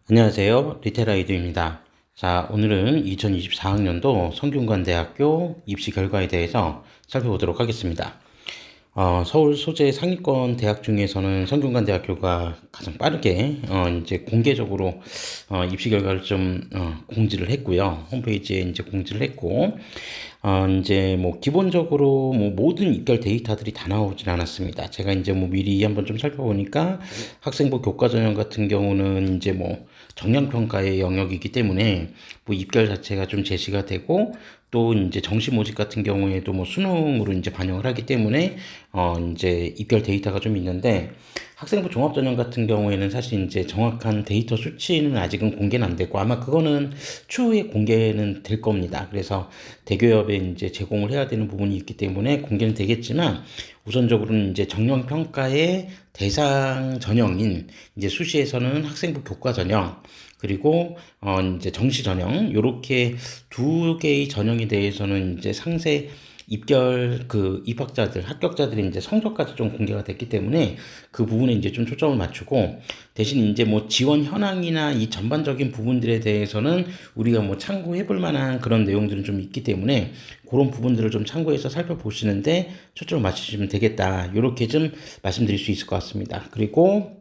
안녕하세요. 리테라이드입니다. 자, 오늘은 2024학년도 성균관대학교 입시 결과에 대해서 살펴보도록 하겠습니다. 서울 소재 상위권 대학 중에서는 성균관대학교가 가장 빠르게 이제 공개적으로 입시 결과를 좀 공지를 했고요. 홈페이지에 이제 공지를 했고, 이제 뭐 기본적으로 뭐 모든 입결 데이터들이 다 나오진 않았습니다. 제가 이제 뭐 미리 한번 좀 살펴보니까 학생부 교과 전형 같은 경우는 이제 뭐 정량평가의 영역이기 때문에 뭐 입결 자체가 좀 제시가 되고, 또 이제 정시 모집 같은 경우에도 뭐 수능으로 이제 반영을 하기 때문에 이제 입결 데이터가 좀 있는데, 학생부 종합전형 같은 경우에는 사실 이제 정확한 데이터 수치는 아직은 공개는 안 됐고, 아마 그거는 추후에 공개는 될 겁니다. 그래서 대교협에 이제 제공을 해야 되는 부분이 있기 때문에 공개는 되겠지만, 우선적으로는 이제 정량평가의 대상 전형인 이제 수시에서는 학생부 교과 전형, 그리고 이제 정시 전형, 요렇게 두 개의 전형에 대해서는 이제 상세 입결 그 입학자들 합격자들이 이제 성적까지 좀 공개가 됐기 때문에 그 부분에 이제 좀 초점을 맞추고, 대신 이제 뭐 지원 현황이나 이 전반적인 부분들에 대해서는 우리가 뭐 참고해 볼 만한 그런 내용들은 좀 있기 때문에 그런 부분들을 좀 참고해서 살펴보시는데 초점을 맞추시면 되겠다, 요렇게 좀 말씀드릴 수 있을 것 같습니다. 그리고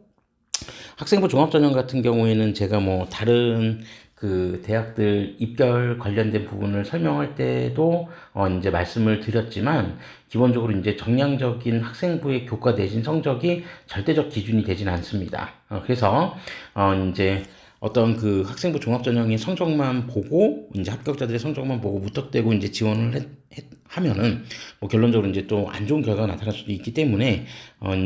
학생부 종합전형 같은 경우에는 제가 뭐 다른 그 대학들 입결 관련된 부분을 설명할 때도 이제 말씀을 드렸지만, 기본적으로 이제 정량적인 학생부의 교과 내신 성적이 절대적 기준이 되진 않습니다. 그래서 이제 어떤 그 학생부 종합전형의 성적만 보고, 이제 합격자들의 성적만 보고 무턱대고 이제 지원을 하면은 뭐 결론적으로 이제 또 안 좋은 결과가 나타날 수도 있기 때문에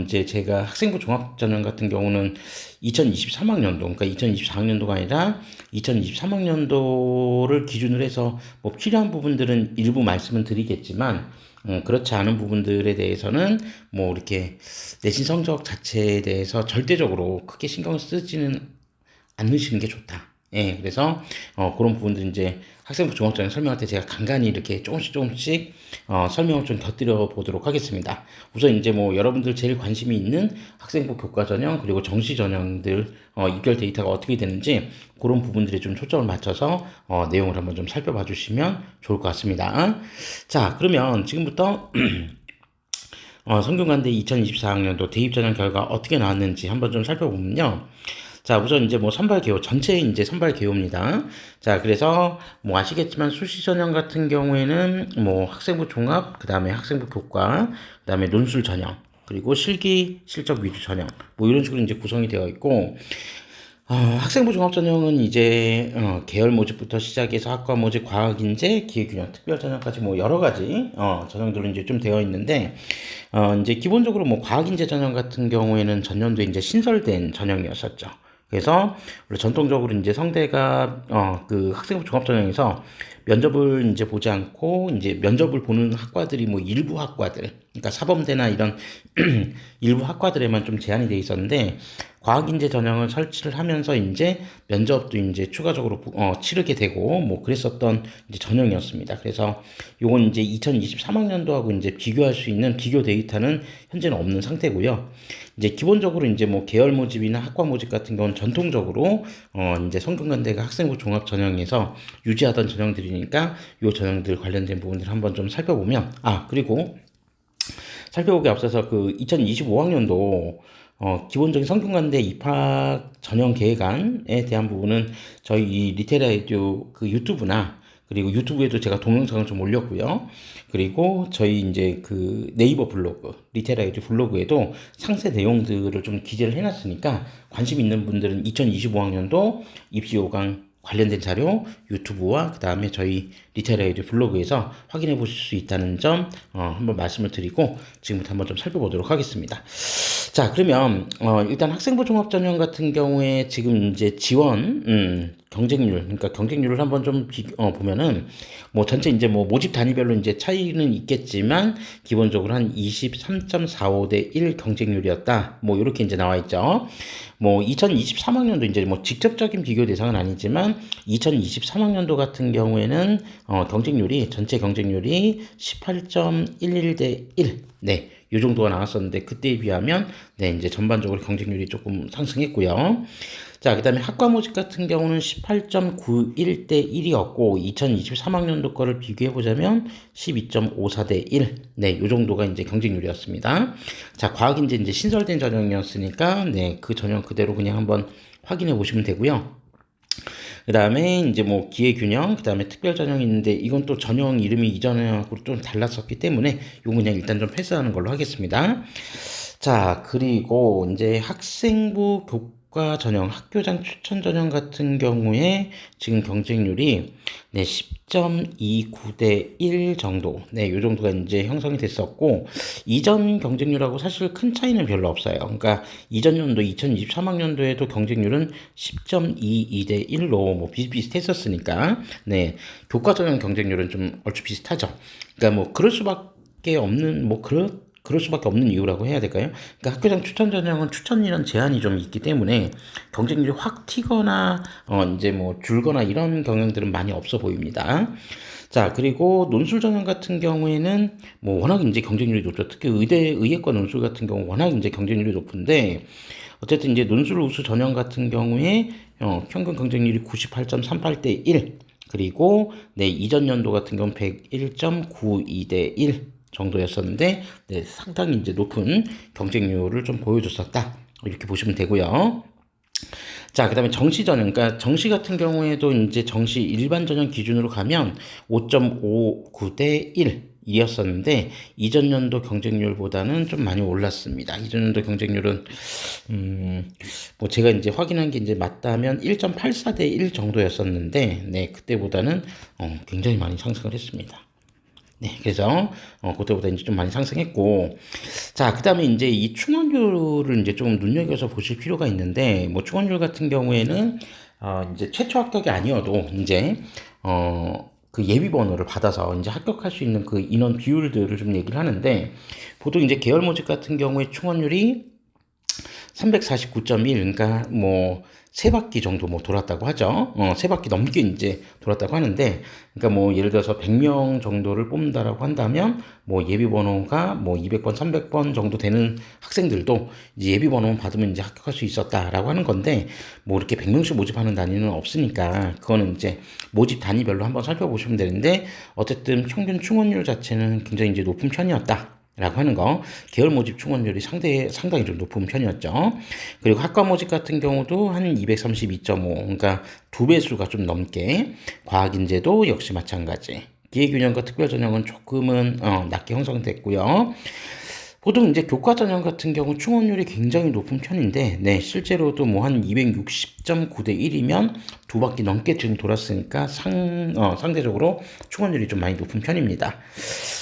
이제 제가 학생부 종합전형 같은 경우는 2023학년도, 그러니까 2024학년도가 아니라 2023학년도를 기준으로 해서 뭐 필요한 부분들은 일부 말씀을 드리겠지만, 그렇지 않은 부분들에 대해서는 뭐 이렇게 내신 성적 자체에 대해서 절대적으로 크게 신경을 쓰지는 않으시는 게 좋다. 예, 그래서 그런 부분들 이제 학생부 종합전형 설명할 때 제가 간간히 이렇게 조금씩 설명을 좀 곁들여 보도록 하겠습니다. 우선 이제 뭐 여러분들 제일 관심이 있는 학생부 교과 전형, 그리고 정시 전형들 입결 데이터가 어떻게 되는지 그런 부분들에 좀 초점을 맞춰서 내용을 한번 좀 살펴봐 주시면 좋을 것 같습니다. 자, 그러면 지금부터 성균관대 2024학년도 대입전형 결과 어떻게 나왔는지 한번 좀 살펴보면요. 자, 우선 이제 뭐 선발 개요, 전체 이제 선발 개요입니다. 자, 그래서 뭐 아시겠지만 수시 전형 같은 경우에는 뭐 학생부 종합, 그 다음에 학생부 교과, 그 다음에 논술 전형, 그리고 실기 실적 위주 전형, 뭐 이런 식으로 이제 구성이 되어 있고, 학생부 종합전형은 이제 계열 모집부터 시작해서 학과 모집, 과학인재, 기회균형, 특별전형까지 뭐 여러 가지 전형들로 이제 좀 되어 있는데, 이제 기본적으로 뭐 과학인재 전형 같은 경우에는 전년도에 이제 신설된 전형이었었죠. 그래서 원래 전통적으로 이제 성대가 그 학생부 종합전형에서 면접을 이제 보지 않고, 이제 면접을 보는 학과들이 뭐 일부 학과들, 그러니까 사범대나 이런 일부 학과들에만 좀 제한이 돼 있었는데, 과학인재 전형을 설치를 하면서 이제 면접도 이제 추가적으로 치르게 되고 뭐 그랬었던 이제 전형이었습니다. 그래서 요건 이제 2023학년도하고 이제 비교할 수 있는 비교 데이터는 현재는 없는 상태고요. 이제 기본적으로 이제 뭐 계열 모집이나 학과 모집 같은 경우는 전통적으로 이제 성균관대가 학생부 종합 전형에서 유지하던 전형들이니까 요 전형들 관련된 부분들 한번 좀 살펴보면, 그리고 살펴보기 앞서서 그 2025학년도 기본적인 성균관대 입학 전형 계획안에 대한 부분은 저희 이 리테라이디오 그 유튜브나, 그리고 유튜브에도 제가 동영상을 좀 올렸고요. 그리고 저희 이제 그 네이버 블로그, 리테라이디오 블로그에도 상세 내용들을 좀 기재를 해놨으니까 관심 있는 분들은 2025학년도 입시 요강 관련된 자료 유튜브와 그 다음에 저희 리테라이드 블로그에서 확인해 보실 수 있다는 점 한번 말씀을 드리고, 지금부터 한번 좀 살펴보도록 하겠습니다. 자, 그러면 일단 학생부 종합전형 같은 경우에 지금 이제 지원 경쟁률, 그러니까 경쟁률을 한번 좀 보면은 뭐 전체 이제 뭐 모집 단위별로 이제 차이는 있겠지만 기본적으로 한 23.45대 1 경쟁률이었다, 뭐 이렇게 이제 나와 있죠. 뭐 2023학년도 이제 뭐 직접적인 비교 대상은 아니지만 2023학년도 같은 경우에는 경쟁률이, 전체 경쟁률이 18.11대 1, 네, 요 정도가 나왔었는데 그때에 비하면 네, 이제 전반적으로 경쟁률이 조금 상승했고요. 자, 그다음에 학과 모집 같은 경우는 18.91대 1이었고 2023학년도 거를 비교해 보자면 12.54대 1. 네, 요 정도가 이제 경쟁률이었습니다. 자, 과학인재 이제 신설된 전형이었으니까 네, 그 전형 그대로 그냥 한번 확인해 보시면 되고요. 그 다음에 이제 뭐 기회균형, 그 다음에 특별 전형이 있는데 이건 또 전형 이름이 이전하고 좀 달랐었기 때문에 이건 그냥 일단 좀 패스하는 걸로 하겠습니다. 자, 그리고 이제 학생부 교과 전형, 학교장 추천 전형 같은 경우에 지금 경쟁률이 네, 10.29대 1 정도. 네, 요 정도가 이제 형성이 됐었고, 이전 경쟁률하고 사실 큰 차이는 별로 없어요. 그러니까 이전 연도 2023학년도에도 경쟁률은 10.22대 1로 뭐 비슷비슷했었으니까, 네, 교과 전형 경쟁률은 좀 얼추 비슷하죠. 그러니까 뭐 그럴 수밖에 없는, 그럴 수밖에 없는 이유라고 해야 될까요? 그러니까 학교장 추천 전형은 추천이란 제한이 좀 있기 때문에 경쟁률이 확 튀거나 이제 뭐 줄거나 이런 경향들은 많이 없어 보입니다. 자, 그리고 논술 전형 같은 경우에는 뭐 워낙 이제 경쟁률이 높죠. 특히 의예과 논술 같은 경우 워낙 이제 경쟁률이 높은데 어쨌든 이제 논술 우수 전형 같은 경우에 평균 경쟁률이 98.38대 1. 그리고 네, 이전 연도 같은 경우는 101.92대 1 정도였었는데 네, 상당히 이제 높은 경쟁률을 좀 보여줬었다. 이렇게 보시면 되고요. 자, 그 다음에 정시 전형, 그러니까 정시 같은 경우에도 이제 정시 일반 전형 기준으로 가면 5.59대 1 이었었는데 이전 연도 경쟁률보다는 좀 많이 올랐습니다. 이전 연도 경쟁률은 뭐 제가 이제 확인한 게 이제 맞다면 1.84대 1 정도였었는데 네, 그때보다는 굉장히 많이 상승을 했습니다. 네, 그래서 그때보다 이제 좀 많이 상승했고, 자, 그다음에 이제 이 충원률을 이제 좀 눈여겨서 보실 필요가 있는데, 뭐 충원률 같은 경우에는 이제 최초 합격이 아니어도 이제 그 예비 번호를 받아서 이제 합격할 수 있는 그 인원 비율들을 좀 얘기를 하는데, 보통 이제 계열 모집 같은 경우에 충원률이 349.1, 그러니까 뭐 세 바퀴 정도 뭐 돌았다고 하죠. 세 바퀴 넘게 이제 돌았다고 하는데, 그러니까 뭐 예를 들어서 100명 정도를 뽑는다라고 한다면 뭐 예비 번호가 뭐 200번, 300번 정도 되는 학생들도 이제 예비 번호만 받으면 이제 합격할 수 있었다라고 하는 건데, 뭐 이렇게 100명씩 모집하는 단위는 없으니까 그거는 이제 모집 단위별로 한번 살펴보시면 되는데, 어쨌든 평균 충원률 자체는 굉장히 이제 높은 편이었다. 라고 하는 거, 계열 모집 충원률이 상당히 좀 높은 편이었죠. 그리고 학과 모집 같은 경우도 한 232.5, 그러니까 두 배수가 좀 넘게, 과학인재도 역시 마찬가지. 기회균형과 특별전형은 조금은 낮게 형성됐고요. 보통 이제 교과 전형 같은 경우 충원률이 굉장히 높은 편인데, 네, 실제로도 뭐 한 260.9대 1이면 두 바퀴 넘게 지금 돌았으니까 상대적으로 충원률이 좀 많이 높은 편입니다.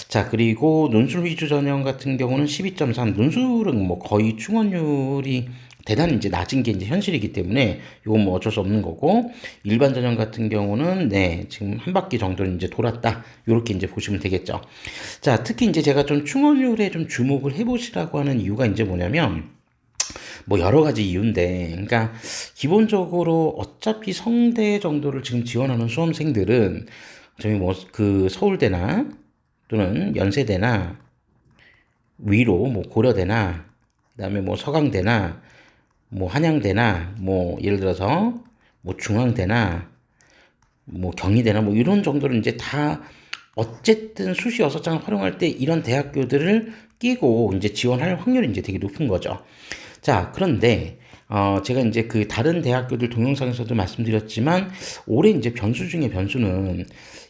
자, 그리고 논술 위주 전형 같은 경우는 12.3, 논술은 뭐 거의 충원률이 대단히 이제 낮은 게 이제 현실이기 때문에 이건 뭐 어쩔 수 없는 거고, 일반 전형 같은 경우는 네, 지금 한 바퀴 정도는 이제 돌았다. 이렇게 이제 보시면 되겠죠. 자, 특히 이제 제가 좀 충원률에 좀 주목을 해보시라고 하는 이유가 이제 뭐냐면, 뭐 여러 가지 이유인데, 그러니까 기본적으로 어차피 성대 정도를 지금 지원하는 수험생들은 저희 뭐 그 서울대나 또는 연세대나 위로 뭐 고려대나 그다음에 뭐 서강대나 뭐 한양대나 뭐 예를 들어서 뭐 중앙대나 뭐 경희대나 뭐 이런 정도를 이제 다 어쨌든 수시 6장을 활용할 때 이런 대학교들을 끼고 이제 지원할 확률이 이제 되게 높은 거죠. 자, 그런데 제가 이제 그 다른 대학교들 동영상에서도 말씀드렸지만 올해 이제 변수 중에 변수는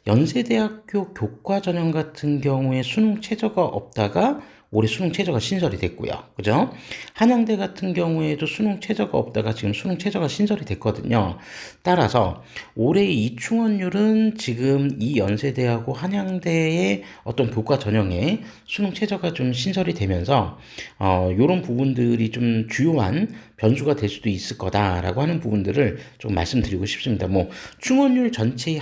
연세대학교 교과 전형 같은 경우에 수능 최저가 없다가 올해 수능 최저가 신설이 됐고요. 그죠? 한양대 같은 경우에도 수능 최저가 없다가 지금 수능 최저가 신설이 됐거든요. 따라서 올해 이 충원률은 지금 이 연세대하고 한양대의 어떤 교과 전형에 수능 최저가 좀 신설이 되면서 요런 부분들이 좀 주요한 변수가 될 수도 있을 거다라고 하는 부분들을 좀 말씀드리고 싶습니다. 뭐 충원률 전체의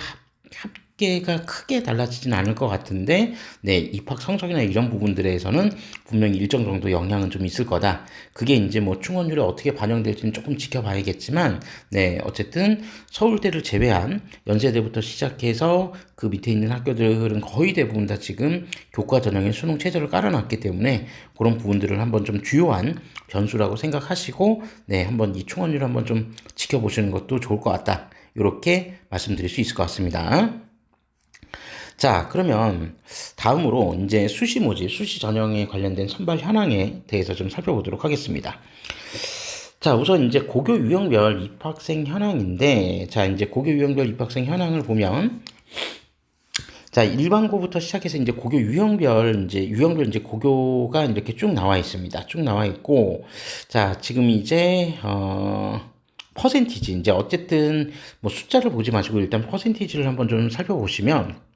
합계가 크게 달라지진 않을 것 같은데, 네, 입학 성적이나 이런 부분들에서는 분명히 일정 정도 영향은 좀 있을 거다. 그게 이제 뭐 충원율에 어떻게 반영될지는 조금 지켜봐야겠지만, 네, 어쨌든 서울대를 제외한 연세대부터 시작해서 그 밑에 있는 학교들은 거의 대부분 다 지금 교과 전형에 수능 최저를 깔아놨기 때문에 그런 부분들을 한번 좀 주요한 변수라고 생각하시고, 네, 한번 이 충원율 한번 좀 지켜보시는 것도 좋을 것 같다. 이렇게 말씀드릴 수 있을 것 같습니다. 자, 그러면 다음으로 이제 수시 모집, 수시 전형에 관련된 선발 현황에 대해서 좀 살펴보도록 하겠습니다. 자, 우선 이제 고교 유형별 입학생 현황인데, 자, 이제 고교 유형별 입학생 현황을 보면, 자, 일반고부터 시작해서 이제 고교 유형별 이제 고교가 이렇게 쭉 나와 있습니다. 쭉 나와 있고, 자, 지금 이제, 퍼센티지, 이제 어쨌든 뭐 숫자를 보지 마시고 일단 퍼센티지를 한번 좀 살펴보시면,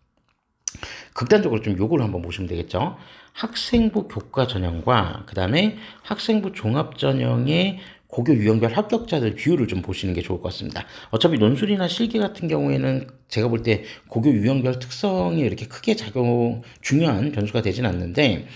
극단적으로 좀 요거를 한번 보시면 되겠죠. 학생부 교과 전형과 그 다음에 학생부 종합 전형의 고교 유형별 합격자들 비율을 좀 보시는 게 좋을 것 같습니다. 어차피 논술이나 실기 같은 경우에는 제가 볼 때 고교 유형별 특성이 이렇게 크게 중요한 변수가 되진 않는데,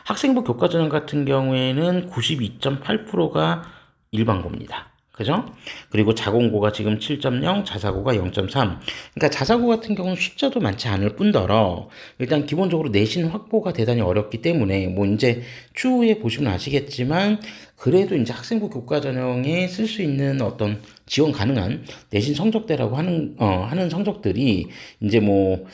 학생부 교과 전형 같은 경우에는 92.8%가 일반고입니다. 그죠? 그리고 자공고가 지금 7.0, 자사고가 0.3. 그러니까 자사고 같은 경우는 숫자도 많지 않을 뿐더러 일단 기본적으로 내신 확보가 대단히 어렵기 때문에 뭐 이제 추후에 보시면 아시겠지만 그래도 이제 학생부 교과 전형에 쓸 수 있는 어떤 지원 가능한 내신 성적대라고 하는 성적들이 이제 뭐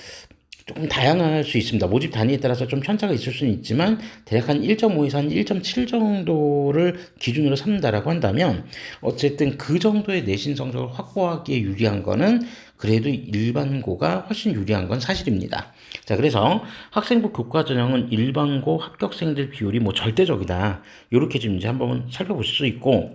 조금 다양할 수 있습니다. 모집 단위에 따라서 좀 편차가 있을 수는 있지만 대략 한 1.5에서 한 1.7 정도를 기준으로 삼는다라고 한다면 어쨌든 그 정도의 내신 성적을 확보하기에 유리한 거는 그래도 일반고가 훨씬 유리한 건 사실입니다. 자, 그래서 학생부 교과 전형은 일반고 합격생들 비율이 뭐 절대적이다. 이렇게 좀 이제 한번 살펴보실 수 있고,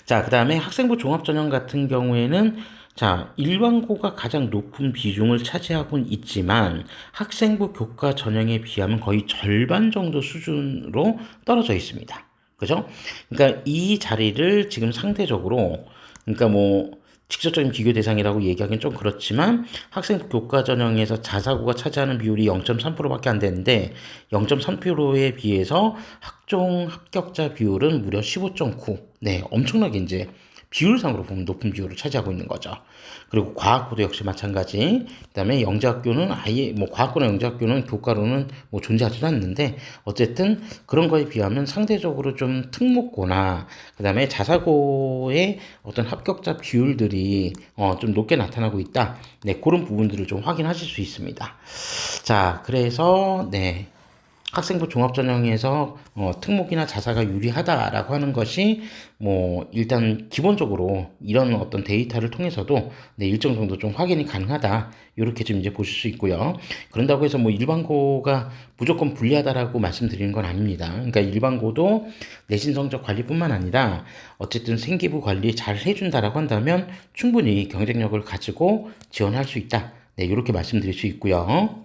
자, 그 다음에 학생부 종합전형 같은 경우에는 자, 일반고가 가장 높은 비중을 차지하고는 있지만 학생부 교과 전형에 비하면 거의 절반 정도 수준으로 떨어져 있습니다. 그죠? 그러니까 이 자리를 지금 상대적으로, 그러니까 뭐 직접적인 비교 대상이라고 얘기하기는 좀 그렇지만 학생부 교과 전형에서 자사고가 차지하는 비율이 0.3%밖에 안 되는데 0.3%에 비해서 학종 합격자 비율은 무려 15.9. 네, 엄청나게 이제 비율상으로 보면 높은 비율을 차지하고 있는 거죠. 그리고 과학고도 역시 마찬가지. 그다음에 영재학교는 아예 뭐 과학고나 영재학교는 교과로는 뭐 존재하지도 않는데 어쨌든 그런 거에 비하면 상대적으로 좀 특목고나 그다음에 자사고의 어떤 합격자 비율들이 좀 높게 나타나고 있다. 네, 그런 부분들을 좀 확인하실 수 있습니다. 자, 그래서 네. 학생부 종합전형에서 특목이나 자사가 유리하다라고 하는 것이 뭐 일단 기본적으로 이런 어떤 데이터를 통해서도 네, 일정 정도 좀 확인이 가능하다 이렇게 좀 이제 보실 수 있고요. 그런다고 해서 뭐 일반고가 무조건 불리하다라고 말씀드리는 건 아닙니다. 그러니까 일반고도 내신 성적 관리뿐만 아니라 어쨌든 생기부 관리 잘 해준다라고 한다면 충분히 경쟁력을 가지고 지원할 수 있다. 네, 이렇게 말씀드릴 수 있고요.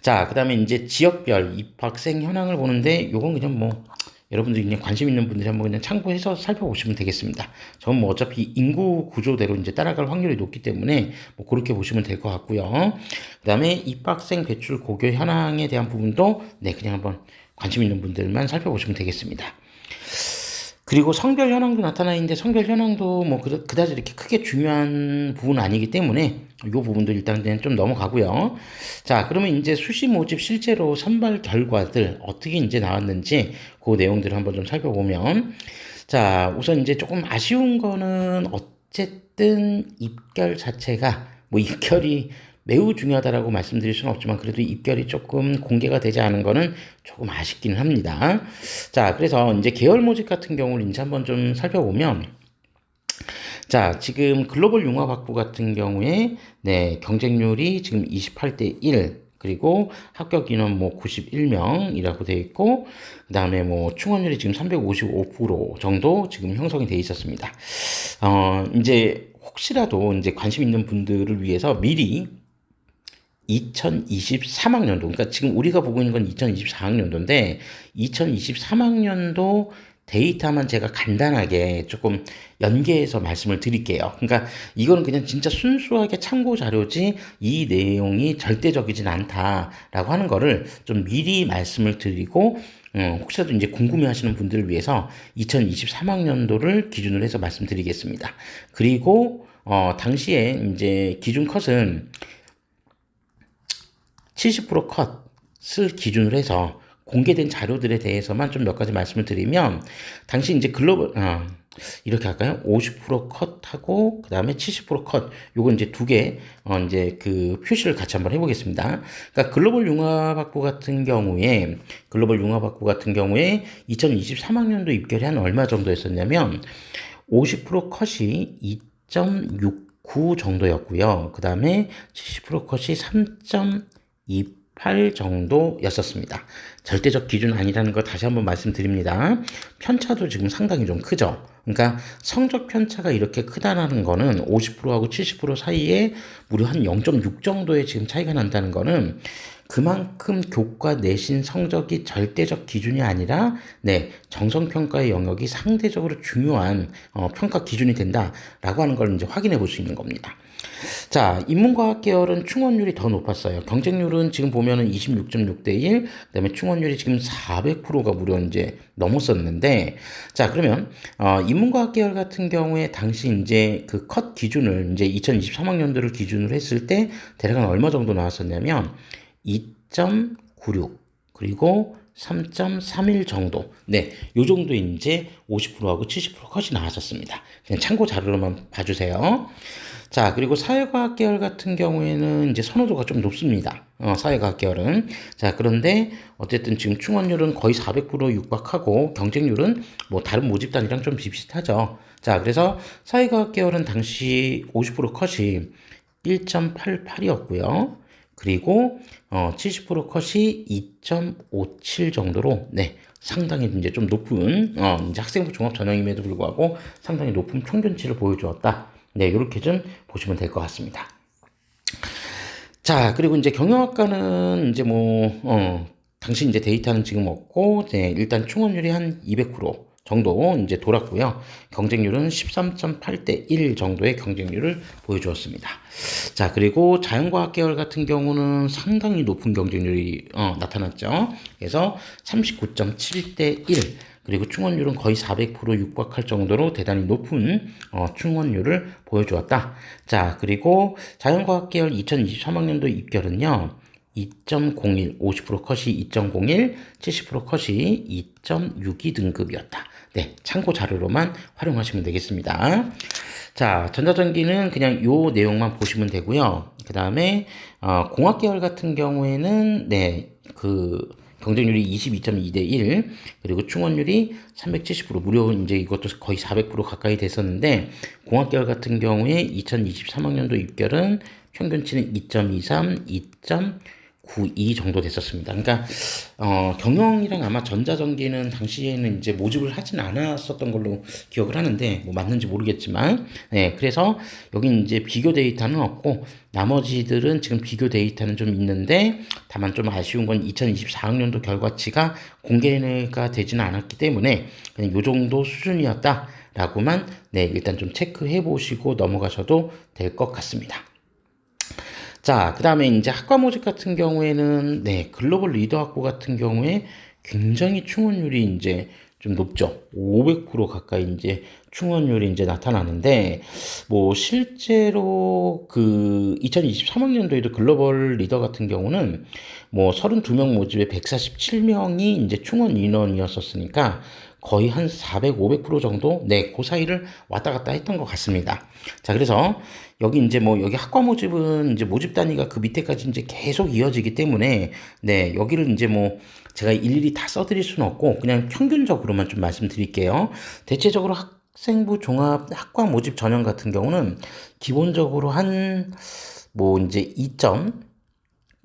자, 그 다음에 이제 지역별 입학생 현황을 보는데, 요건 그냥 뭐, 여러분들이 그냥 관심 있는 분들이 한번 그냥 참고해서 살펴보시면 되겠습니다. 저는 뭐 어차피 인구 구조대로 이제 따라갈 확률이 높기 때문에 뭐 그렇게 보시면 될 것 같고요. 그 다음에 입학생 배출 고교 현황에 대한 부분도 네, 그냥 한번 관심 있는 분들만 살펴보시면 되겠습니다. 그리고 성별 현황도 나타나 있는데 성별 현황도 뭐 그다지 이렇게 크게 중요한 부분은 아니기 때문에 이 부분도 일단 좀 넘어가고요. 자, 그러면 이제 수시 모집 실제로 선발 결과들 어떻게 이제 나왔는지 그 내용들을 한번 좀 살펴보면, 자, 우선 이제 조금 아쉬운 거는 어쨌든 입결 자체가 뭐 입결이 매우 중요하다라고 말씀드릴 수는 없지만 그래도 입결이 조금 공개가 되지 않은 거는 조금 아쉽기는 합니다. 자, 그래서 이제 계열 모집 같은 경우를 이제 한번 좀 살펴보면, 자, 지금 글로벌 융합학부 같은 경우에 네, 경쟁률이 지금 28대 1, 그리고 합격 인원 뭐 91명이라고 되어 있고, 그 다음에 뭐 충원율이 지금 355% 정도 지금 형성이 되어 있었습니다. 이제 혹시라도 이제 관심 있는 분들을 위해서 미리 2023학년도, 그러니까 지금 우리가 보고 있는 건 2024학년도인데, 2023학년도 데이터만 제가 간단하게 조금 연계해서 말씀을 드릴게요. 그러니까 이거는 그냥 진짜 순수하게 참고 자료지 이 내용이 절대적이진 않다라고 하는 거를 좀 미리 말씀을 드리고 혹시라도 이제 궁금해 하시는 분들을 위해서 2023학년도를 기준으로 해서 말씀드리겠습니다. 그리고 당시에 이제 기준 컷은 70% 컷을 기준으로 해서 공개된 자료들에 대해서만 좀 몇 가지 말씀을 드리면, 당시 이제 이렇게 할까요? 50% 컷하고, 그 다음에 70% 컷. 요거 이제 두 개, 이제 그 표시를 같이 한번 해보겠습니다. 그러니까 글로벌 융합학부 같은 경우에 2023학년도 입결이 한 얼마 정도였었냐면, 50% 컷이 2.69 정도였고요. 그 다음에 70% 컷이 3.28 정도였었습니다. 절대적 기준 아니라는 거 다시 한번 말씀드립니다. 편차도 지금 상당히 좀 크죠. 그러니까 성적 편차가 이렇게 크다라는 거는 50%하고 70% 사이에 무려 한 0.6 정도의 지금 차이가 난다는 거는 그만큼 교과 내신 성적이 절대적 기준이 아니라 정성평가의 영역이 상대적으로 중요한 평가 기준이 된다라고 하는 걸 이제 확인해 볼 수 있는 겁니다. 자, 인문과학 계열은 충원율이 더 높았어요. 경쟁률은 지금 보면은 26.6대 1, 그다음에 충원율이 지금 400%가 무려 이제 넘었었는데, 자, 그러면 인문과학 계열 같은 경우에 당시 이제 그 컷 기준을 이제 2023학년도를 기준으로 했을 때 대략 얼마 정도 나왔었냐면 2.96 그리고 3.31 정도. 요 정도 이제 50%하고 70% 컷이 나왔었습니다. 그냥 참고 자료로만 봐주세요. 자, 그리고 사회과학 계열 같은 경우에는 이제 선호도가 좀 높습니다. 사회과학 계열은. 자, 그런데 어쨌든 지금 충원율은 거의 400% 육박하고 경쟁률은 뭐 다른 모집단이랑 좀 비슷하죠. 자, 그래서 사회과학 계열은 당시 50% 컷이 1.88이었고요. 그리고 70% 컷이 2.57 정도로 상당히 이제 좀 높은 이제 학생부 종합 전형임에도 불구하고 상당히 높은 평균치를 보여주었다. 이렇게 좀 보시면 될 것 같습니다. 자, 그리고 이제 경영학과는 이제 당시 이제 데이터는 지금 없고, 일단 충원율이 한 200% 정도 이제 돌았고요. 경쟁률은 13.8대 1 정도의 경쟁률을 보여주었습니다. 자, 그리고 자연과학 계열 같은 경우는 상당히 높은 경쟁률이 나타났죠. 그래서 39.7대 1. 그리고 충원율은 거의 400% 육박할 정도로 대단히 높은 충원율을 보여주었다. 자, 그리고 자연과학 계열 2023학년도 입결은요. 2.01, 50% 컷이 2.01, 70% 컷이 2.62 등급이었다. 참고 자료로만 활용하시면 되겠습니다. 자, 전자전기는 그냥 요 내용만 보시면 되고요. 그 다음에 공학 계열 같은 경우에는 경쟁률이 22.2대 1, 그리고 충원율이 370%, 무려 이제 이것도 거의 400% 가까이 됐었는데, 공학계열 같은 경우에 2023학년도 입결은 평균치는 2.23, 2.92 정도 됐었습니다. 그러니까, 경영이랑 아마 전자전기는 당시에는 이제 모집을 하진 않았었던 걸로 기억을 하는데, 뭐 맞는지 모르겠지만, 그래서 여기 이제 비교 데이터는 없고, 나머지들은 지금 비교 데이터는 좀 있는데, 다만 좀 아쉬운 건 2024학년도 결과치가 공개가 되지는 않았기 때문에 그냥 요 정도 수준이었다라고만 일단 좀 체크해 보시고 넘어가셔도 될 것 같습니다. 자, 그 다음에 이제 학과 모집 같은 경우에는 글로벌 리더 학부 같은 경우에 굉장히 충원율이 이제 좀 높죠. 500% 가까이 이제 충원율이 이제 나타나는데, 뭐 실제로 그 2023학년도에도 글로벌 리더 같은 경우는 뭐 32명 모집에 147명이 이제 충원 인원이었었으니까 거의 한 400, 500% 정도 그 사이를 왔다 갔다 했던 것 같습니다. 자, 그래서 여기 이제 여기 학과 모집은 이제 모집 단위가 그 밑에까지 이제 계속 이어지기 때문에 여기를 이제 제가 일일이 다 써드릴 수는 없고 그냥 평균적으로만 좀 말씀드릴게요. 대체적으로 학생부 종합 학과 모집 전형 같은 경우는 기본적으로 한 이제 2점,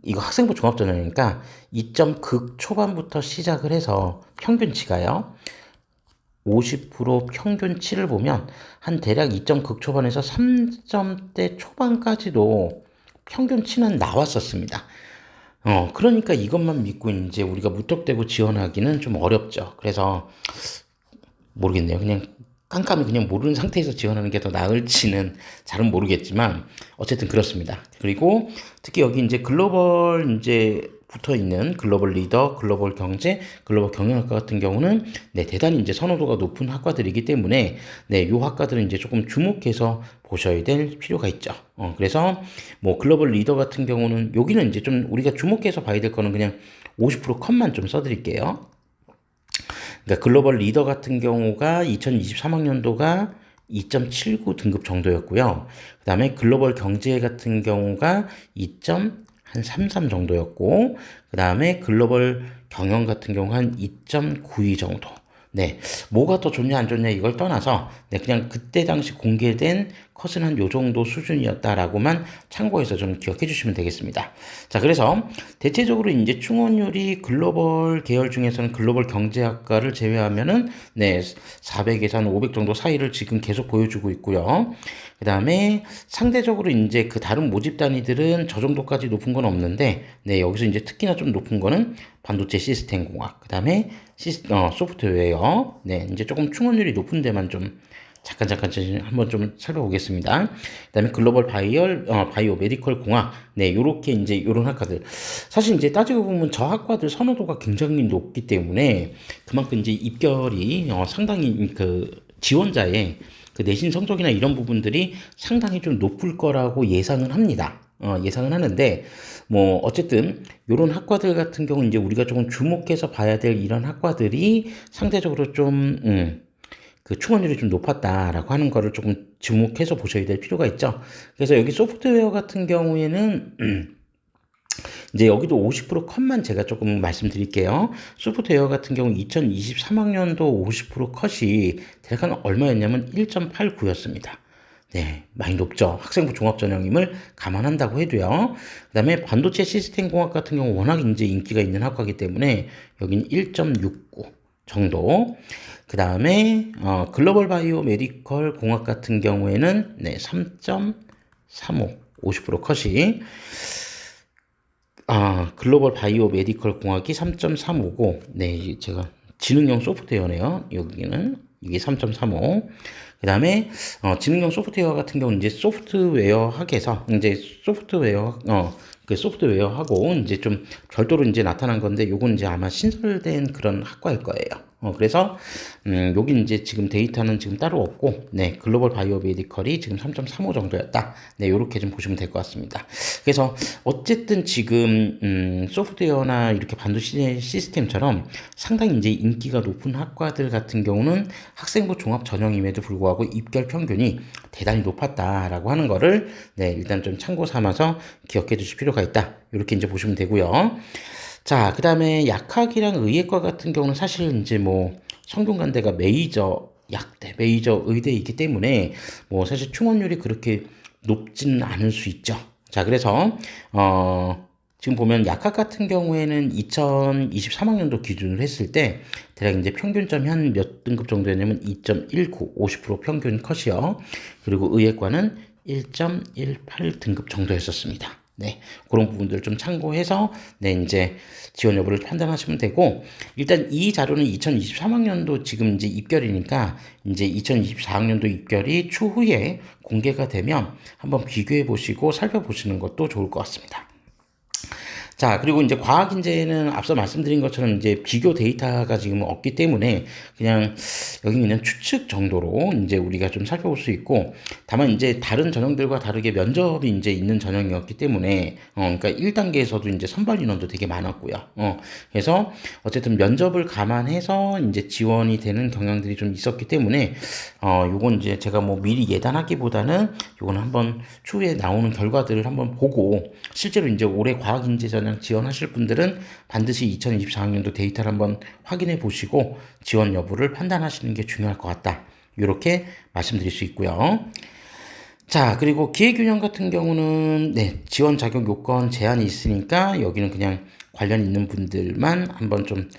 이거 학생부 종합 전형이니까 2점 극 초반부터 시작을 해서 평균치가요. 50% 평균치를 보면 한 대략 2점 극 초반에서 3점대 초반까지도 평균치는 나왔었습니다. 그러니까 이것만 믿고 이제 우리가 무턱대고 지원하기는 좀 어렵죠. 그래서 모르겠네요. 그냥 깜깜이 그냥 모르는 상태에서 지원하는 게 더 나을지는 잘은 모르겠지만 어쨌든 그렇습니다. 그리고 특히 여기 이제 글로벌 이제 붙어 있는 글로벌 리더, 글로벌 경제, 글로벌 경영학과 같은 경우는 네, 대단히 이제 선호도가 높은 학과들이기 때문에 네, 요 학과들은 이제 조금 주목해서 보셔야 될 필요가 있죠. 그래서 뭐 글로벌 리더 같은 경우는 여기는 이제 좀 우리가 주목해서 봐야 될 거는 그냥 50% 컷만 좀 써드릴게요. 그러니까 글로벌 리더 같은 경우가 2023학년도가 2.79 등급 정도였고요. 그 다음에 글로벌 경제 같은 경우가 2.33 정도였고, 그 다음에 글로벌 경영 같은 경우 한 2.92 정도. 네, 뭐가 더 좋냐 안 좋냐 이걸 떠나서 네, 그냥 그때 당시 공개된 컷은 한 요 정도 수준이었다라고만 참고해서 좀 기억해 주시면 되겠습니다. 자, 그래서 대체적으로 이제 충원율이 글로벌 계열 중에서는 글로벌 경제학과를 제외하면은 네, 400에서 한 500 정도 사이를 지금 계속 보여주고 있고요. 그 다음에 상대적으로 이제 그 다른 모집 단위들은 저 정도까지 높은 건 없는데, 네, 여기서 이제 특히나 좀 높은 거는 반도체 시스템 공학, 그 다음에 소프트웨어, 네, 이제 조금 충원율이 높은 데만 좀 잠깐 한번 좀 살펴보겠습니다. 그다음에 글로벌 바이오 메디컬 공학, 네, 요렇게 이제 요런 학과들. 사실 이제 따지고 보면 저 학과들 선호도가 굉장히 높기 때문에 그만큼 이제 입결이 상당히 그 지원자의 그 내신 성적이나 이런 부분들이 상당히 좀 높을 거라고 예상은 합니다. 예상은 하는데, 뭐, 어쨌든, 요런 학과들 같은 경우, 이제 우리가 조금 주목해서 봐야 될 이런 학과들이 상대적으로 좀, 그 충원율이 좀 높았다라고 하는 거를 조금 주목해서 보셔야 될 필요가 있죠. 그래서 여기 소프트웨어 같은 경우에는, 이제 여기도 50% 컷만 제가 조금 말씀드릴게요. 소프트웨어 같은 경우 2023학년도 50% 컷이 대략 한 얼마였냐면 1.89였습니다. 네, 많이 높죠. 학생부 종합전형임을 감안한다고 해도요. 그 다음에 반도체 시스템 공학 같은 경우 워낙 이제 인기가 있는 학과이기 때문에 여기는 1.69 정도. 그 다음에 글로벌 바이오 메디컬 공학 같은 경우에는 네, 3.35 50% 컷이 글로벌 바이오 메디컬 공학이 3.35고, 네, 제가 지능형 소프트웨어네요. 여기는 이게 3.35. 그 다음에 지능형 소프트웨어 같은 경우는 이제 소프트웨어 학에서 이제 그 소프트웨어하고 이제 좀 별도로 이제 나타난 건데 요건 이제 아마 신설된 그런 학과일 거예요. 그래서 여기 이제 지금 데이터는 지금 따로 없고, 네, 글로벌 바이오 메디컬이 지금 3.35 정도였다. 네, 요렇게 좀 보시면 될 것 같습니다. 그래서 어쨌든 지금 소프트웨어나 이렇게 반도체 시스템처럼 상당히 이제 인기가 높은 학과들 같은 경우는 학생부 종합 전형임에도 불구하고 입결 평균이 대단히 높았다라고 하는 거를 네, 일단 좀 참고 삼아서 기억해 두실 필요가 있다. 이렇게 이제 보시면 되고요. 자, 그 다음에 약학이랑 의예과 같은 경우는 사실 이제 뭐 성균관대가 메이저 약대, 메이저 의대이기 때문에 뭐 사실 충원율이 그렇게 높지는 않을 수 있죠. 자, 그래서 지금 보면 약학 같은 경우에는 2023학년도 기준으로 했을 때 대략 이제 평균점이 한 몇 등급 정도였냐면 2.19, 50% 평균 컷이요. 그리고 의예과는 1.18 등급 정도였었습니다. 네, 그런 부분들 좀 참고해서 네, 이제 지원 여부를 판단하시면 되고, 일단 이 자료는 2023학년도 지금 이제 입결이니까 이제 2024학년도 입결이 추후에 공개가 되면 한번 비교해 보시고 살펴보시는 것도 좋을 것 같습니다. 자, 그리고 이제 과학인재는 앞서 말씀드린 것처럼 이제 비교 데이터가 지금 없기 때문에 그냥 여기 그냥 추측 정도로 이제 우리가 좀 살펴볼 수 있고, 다만 이제 다른 전형들과 다르게 면접이 이제 있는 전형이었기 때문에 그러니까 1단계에서도 이제 선발 인원도 되게 많았고요. 그래서 어쨌든 면접을 감안해서 이제 지원이 되는 경향들이 좀 있었기 때문에 요건 이제 제가 뭐 미리 예단하기보다는 요건 한번 추후에 나오는 결과들을 한번 보고, 실제로 이제 올해 과학인재 전형 지원하실 분들은 반드시 2024학년도 데이터를 한번 확인해 보시고 지원 여부를 판단하시는 게 중요할 것 같다. 이렇게 말씀드릴 수 있고요. 자, 그리고 기회균형 같은 경우는 네, 지원 자격 요건 제한이 있으니까 여기는 그냥 관련 있는 분들만 한번 좀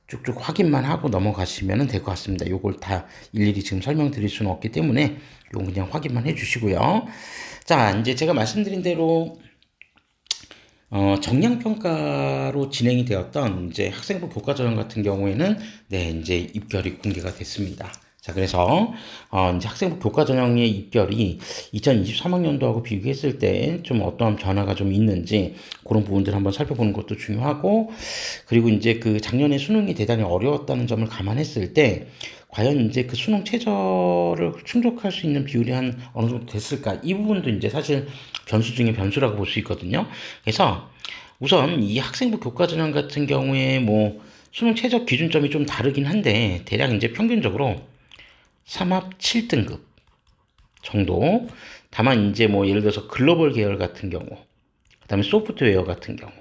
쭉쭉 확인만 하고 넘어가시면 될 것 같습니다. 요걸 다 일일이 지금 설명드릴 수는 없기 때문에 요건 그냥 확인만 해 주시고요. 자, 이제 제가 말씀드린 대로 정량평가로 진행이 되었던 이제 학생부 교과전형 같은 경우에는 네, 이제 입결이 공개가 됐습니다. 자, 그래서 이제 학생부 교과전형의 입결이 2023학년도하고 비교했을 때 좀 어떠한 변화가 좀 있는지 그런 부분들 한번 살펴보는 것도 중요하고, 그리고 이제 그 작년에 수능이 대단히 어려웠다는 점을 감안했을 때 과연 이제 그 수능 최저를 충족할 수 있는 비율이 한 어느 정도 됐을까? 이 부분도 이제 사실 변수 중에 변수라고 볼 수 있거든요. 그래서 우선 이 학생부 교과전형 같은 경우에 뭐 수능 최저 기준점이 좀 다르긴 한데 대략 이제 평균적으로 3합 7등급 정도. 다만 이제 뭐 예를 들어서 글로벌 계열 같은 경우, 그다음에 소프트웨어 같은 경우,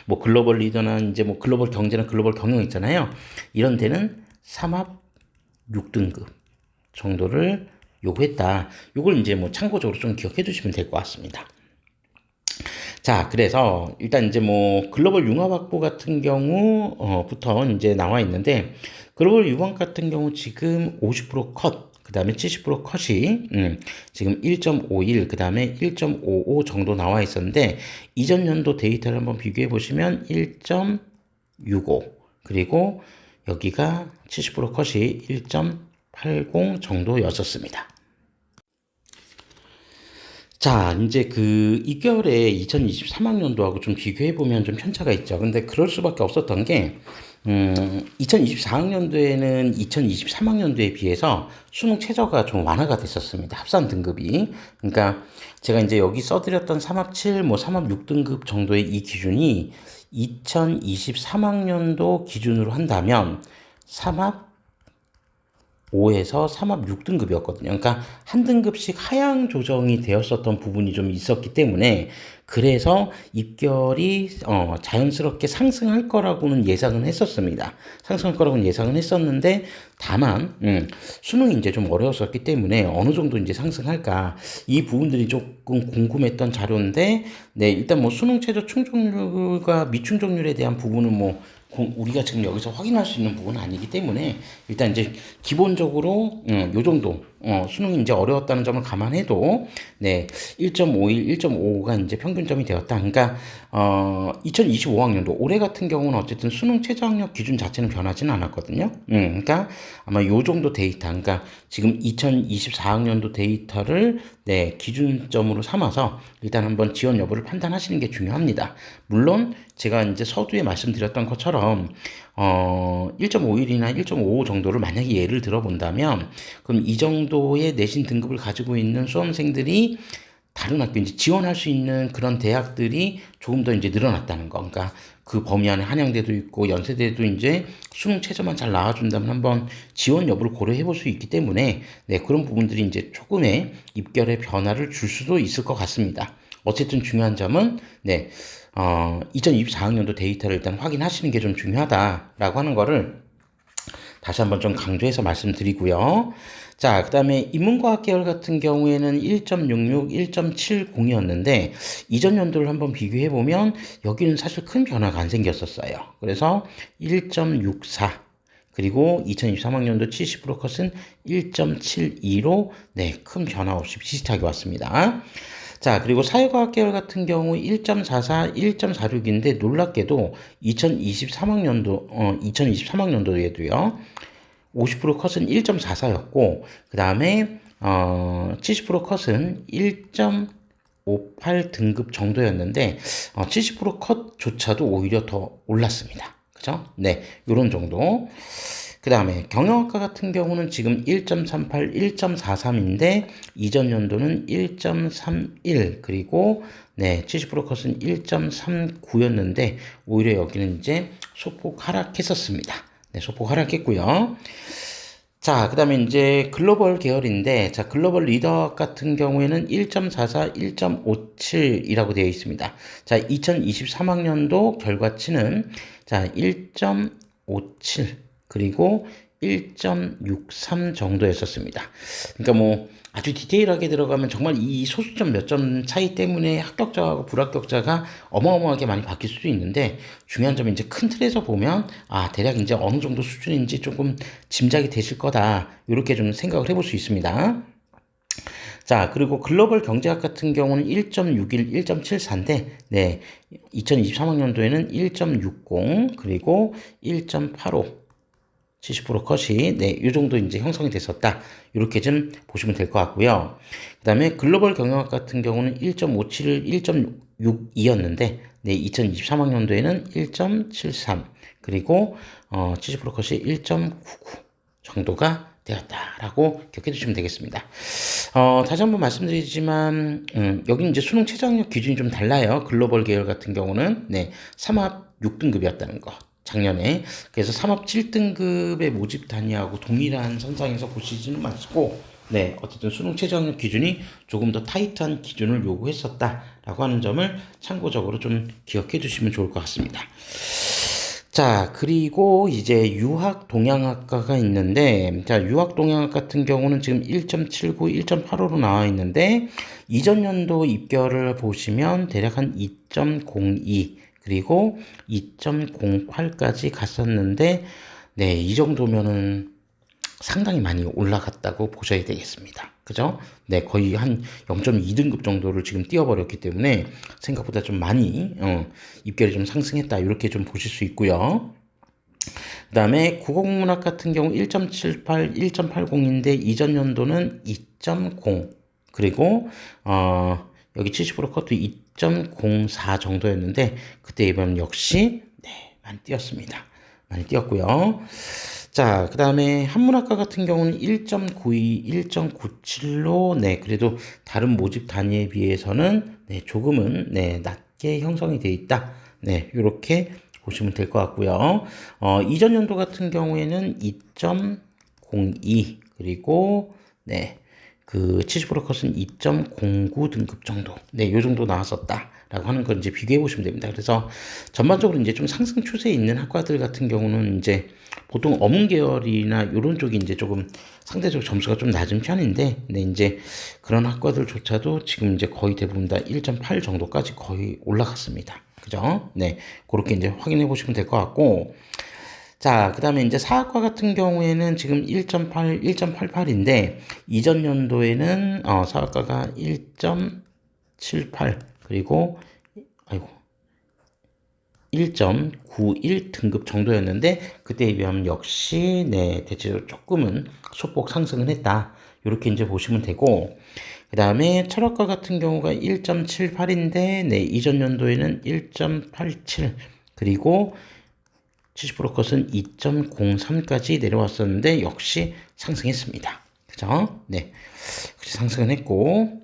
뭐 글로벌 리더나 이제 뭐 글로벌 경제나 글로벌 경영 있잖아요. 이런 데는 3합 6등급 정도를 요구했다. 요걸 이제 뭐 참고적으로 좀 기억해 두시면 될 것 같습니다. 자, 그래서 일단 이제 뭐 글로벌 융합 확보 같은 경우부터 이제 나와 있는데, 글로벌 융합 같은 경우 지금 50% 컷, 그 다음에 70% 컷이 지금 1.51, 그 다음에 1.55 정도 나와 있었는데, 이전 연도 데이터를 한번 비교해 보시면 1.65, 그리고 여기가 70% 컷이 1.80 정도였었습니다. 자, 이제 그 입결의 2023학년도하고 좀 비교해보면 좀 편차가 있죠. 근데 그럴 수밖에 없었던 게, 2024학년도에는 2023학년도에 비해서 수능 최저가 좀 완화가 됐었습니다. 합산 등급이. 그러니까 제가 이제 여기 써드렸던 3합 7, 뭐 3합 6등급 정도의 이 기준이 2023학년도 기준으로 한다면 3합 5에서 3합 6등급이었거든요. 그러니까 한 등급씩 하향 조정이 되었었던 부분이 좀 있었기 때문에, 그래서 입결이 자연스럽게 상승할 거라고는 예상은 했었습니다. 상승할 거라고는 예상은 했었는데, 다만 수능이 이제 좀 어려웠었기 때문에 어느 정도 이제 상승할까, 이 부분들이 조금 궁금했던 자료인데, 네, 일단 뭐 수능 최저 충족률과 미충족률에 대한 부분은 뭐 우리가 지금 여기서 확인할 수 있는 부분은 아니기 때문에, 일단 이제 기본적으로 요 정도 수능이 이제 어려웠다는 점을 감안해도 네, 1.51, 1.55가 이제 평균점이 되었다. 그러니까 2025학년도 올해 같은 경우는 어쨌든 수능 최저학력 기준 자체는 변하지는 않았거든요. 그러니까 아마 요 정도 데이터, 그러니까 지금 2024학년도 데이터를 네, 기준점으로 삼아서 일단 한번 지원 여부를 판단하시는 게 중요합니다. 물론 제가 이제 서두에 말씀드렸던 것처럼 1.51이나 1.55 정도를 만약에 예를 들어본다면, 그럼 이 정도의 내신 등급을 가지고 있는 수험생들이 다른 학교 이제 지원할 수 있는 그런 대학들이 조금 더 이제 늘어났다는 거. 그러니까 그 범위 안에 한양대도 있고 연세대도 이제 수능 최저만 잘 나와준다면 한번 지원 여부를 고려해 볼 수 있기 때문에 네, 그런 부분들이 이제 조금의 입결의 변화를 줄 수도 있을 것 같습니다. 어쨌든 중요한 점은 네, 2024학년도 데이터를 일단 확인하시는 게 좀 중요하다라고 하는 거를 다시 한번 좀 강조해서 말씀드리고요. 자, 그 다음에 인문과학 계열 같은 경우에는 1.66, 1.70이었는데 이전 연도를 한번 비교해 보면 여기는 사실 큰 변화가 안 생겼었어요. 그래서 1.64, 그리고 2023학년도 70% 컷은 1.72로 네, 큰 변화 없이 비슷하게 왔습니다. 자, 그리고 사회과학 계열 같은 경우 1.44, 1.46인데 놀랍게도 2023학년도에도요. 50% 컷은 1.44였고, 그 다음에 70% 컷은 1.58 등급 정도였는데 70% 컷조차도 오히려 더 올랐습니다. 그죠? 네, 요런 정도. 그 다음에 경영학과 같은 경우는 지금 1.38, 1.43인데 이전 연도는 1.31, 그리고 네, 70% 컷은 1.39였는데 오히려 여기는 이제 소폭 하락했었습니다. 네, 소폭 하락했고요. 자, 그 다음에 이제 글로벌 계열인데, 자, 글로벌 리더 같은 경우에는 1.44, 1.57이라고 되어 있습니다. 자, 2023학년도 결과치는 자, 1.57, 그리고 1.63 정도였었습니다. 그러니까 뭐 아주 디테일하게 들어가면 정말 이 소수점 몇 점 차이 때문에 합격자하고 불합격자가 어마어마하게 많이 바뀔 수도 있는데, 중요한 점은 이제 큰 틀에서 보면 대략 이제 어느 정도 수준인지 조금 짐작이 되실 거다, 이렇게 좀 생각을 해볼 수 있습니다. 자, 그리고 글로벌 경제학 같은 경우는 1.61, 1.74인데, 네, 2023학년도에는 1.60, 그리고 1.85, 70% 컷이, 네, 이 정도 이제 형성이 됐었다. 이렇게 좀 보시면 될 것 같고요. 그 다음에 글로벌 경영학 같은 경우는 1.57, 1.62였는데, 네, 2023학년도에는 1.73, 그리고, 70% 컷이 1.99 정도가 되었다라고 기억해 두시면 되겠습니다. 다시 한번 말씀드리지만, 여기 이제 수능 최저학력 기준이 좀 달라요. 글로벌 계열 같은 경우는, 네, 3합 6등급이었다는 거. 작년에. 그래서 3합 7등급의 모집 단위하고 동일한 선상에서 보시지는 마시고, 네, 어쨌든 수능 최저학력 기준이 조금 더 타이트한 기준을 요구했었다라고 하는 점을 참고적으로 좀 기억해 두시면 좋을 것 같습니다. 자, 그리고 이제 유학 동양학과가 있는데, 자, 유학 동양학 같은 경우는 지금 1.79, 1.85로 나와 있는데, 이전 연도 입결을 보시면 대략 한 2.02, 그리고 2.08까지 갔었는데, 네, 이 정도면은 상당히 많이 올라갔다고 보셔야 되겠습니다. 그죠? 네, 거의 한 0.2등급 정도를 지금 뛰어버렸기 때문에 생각보다 좀 많이 입결이 좀 상승했다. 이렇게 좀 보실 수 있고요. 그 다음에 국어국문학 같은 경우 1.78, 1.80인데 이전 연도는 2.0, 그리고 여기 70% 컷도 2.04 정도였는데 그때 이번 역시 네, 많이 뛰었습니다. 많이 뛰었고요. 자, 그 다음에 한문학과 같은 경우는 1.92, 1.97로, 네, 그래도 다른 모집 단위에 비해서는, 네, 조금은, 네, 낮게 형성이 되어 있다. 네, 이렇게 보시면 될 것 같고요. 이전 연도 같은 경우에는 2.02, 그리고, 네, 그 70% 컷은 2.09 등급 정도. 네, 요 정도 나왔었다. 라고 하는 걸 이제 비교해 보시면 됩니다. 그래서 전반적으로 이제 좀 상승 추세에 있는 학과들 같은 경우는 이제 보통 어문 계열이나 이런 쪽이 이제 조금 상대적으로 점수가 좀 낮은 편인데, 네, 이제 그런 학과들조차도 지금 이제 거의 대부분 다 1.8 정도까지 거의 올라갔습니다. 그죠? 네, 그렇게 이제 확인해 보시면 될 것 같고, 자, 그 다음에 이제 사학과 같은 경우에는 지금 1.8, 1.88인데, 이전 연도에는, 사학과가 1.78, 그리고, 아이고, 1.91 등급 정도였는데, 그때에 비하면 역시, 네, 대체적으로 조금은 소폭 상승을 했다. 이렇게 이제 보시면 되고, 그 다음에 철학과 같은 경우가 1.78인데, 네, 이전 연도에는 1.87, 그리고 70% 컷은 2.03까지 내려왔었는데 역시 상승했습니다. 그죠? 네. 상승은 했고,